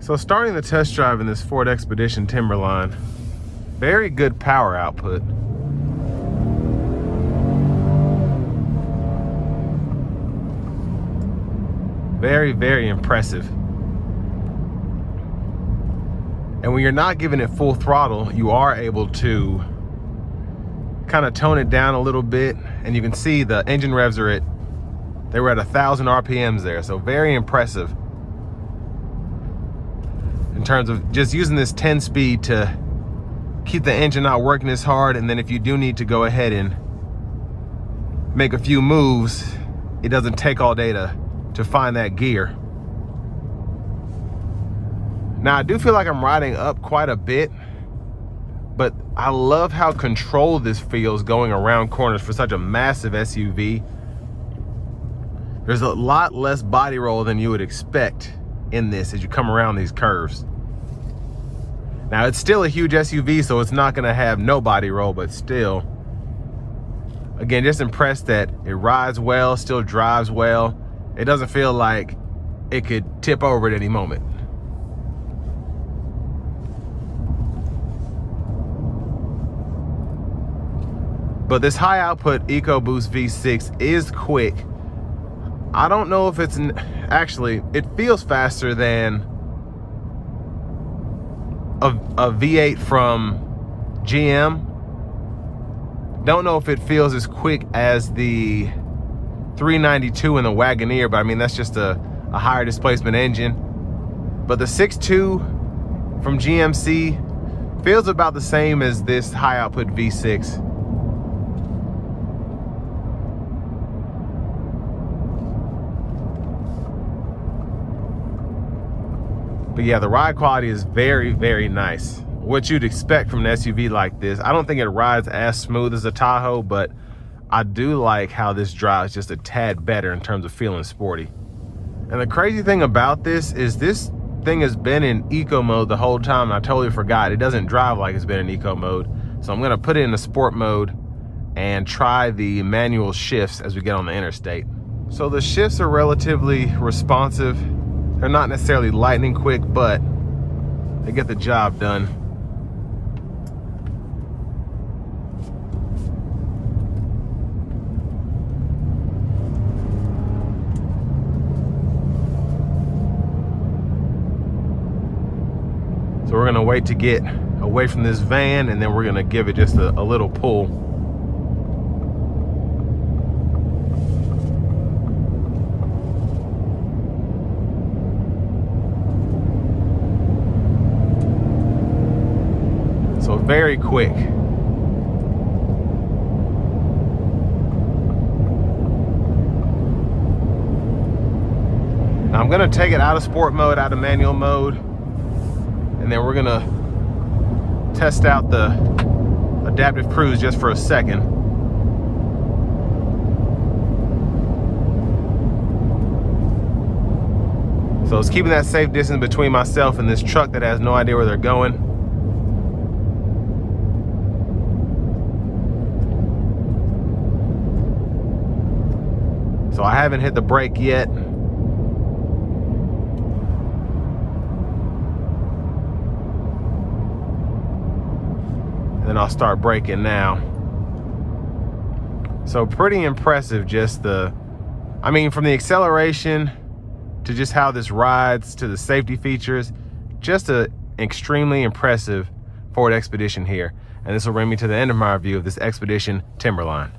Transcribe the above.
So starting the test drive in this Ford Expedition Timberline, very good power output. Very, very impressive. And when you're not giving it full throttle, you are able to kind of tone it down a little bit, and you can see the engine revs are they were at 1,000 RPMs there, so very impressive in terms of just using this 10 speed to keep the engine not working as hard, and then if you do need to go ahead and make a few moves, it doesn't take all day to find that gear. Now I do feel like I'm riding up quite a bit, but I love how controlled this feels going around corners for such a massive SUV. There's a lot less body roll than you would expect in this as you come around these curves. Now it's still a huge SUV, so it's not gonna have no body roll, but still, again, just impressed that it rides well, still drives well. It doesn't feel like it could tip over at any moment. But this high output EcoBoost V6 is quick. I don't know if it's, actually, it feels faster than a V8 from GM. Don't know if it feels as quick as the 392 in the Wagoneer, but I mean, that's just a higher displacement engine. But the 6.2 from GMC feels about the same as this high output V6. But yeah, the ride quality is very, very nice. What you'd expect from an SUV like this. I don't think it rides as smooth as a Tahoe, but I do like how this drives just a tad better in terms of feeling sporty. And the crazy thing about this is this thing has been in eco mode the whole time. I totally forgot. It doesn't drive like it's been in eco mode. So I'm gonna put it in the sport mode and try the manual shifts as we get on the interstate. So the shifts are relatively responsive. They're not necessarily lightning quick, but they get the job done. So we're gonna wait to get away from this van, and then we're gonna give it just a little pull. So very quick. Now I'm gonna take it out of sport mode, out of manual mode, and then we're gonna test out the adaptive cruise just for a second. So it's keeping that safe distance between myself and this truck that has no idea where they're going. So I haven't hit the brake yet. And then I'll start braking now. So pretty impressive, just I mean, from the acceleration to just how this rides to the safety features, just an extremely impressive Ford Expedition here. And this will bring me to the end of my review of this Expedition Timberline.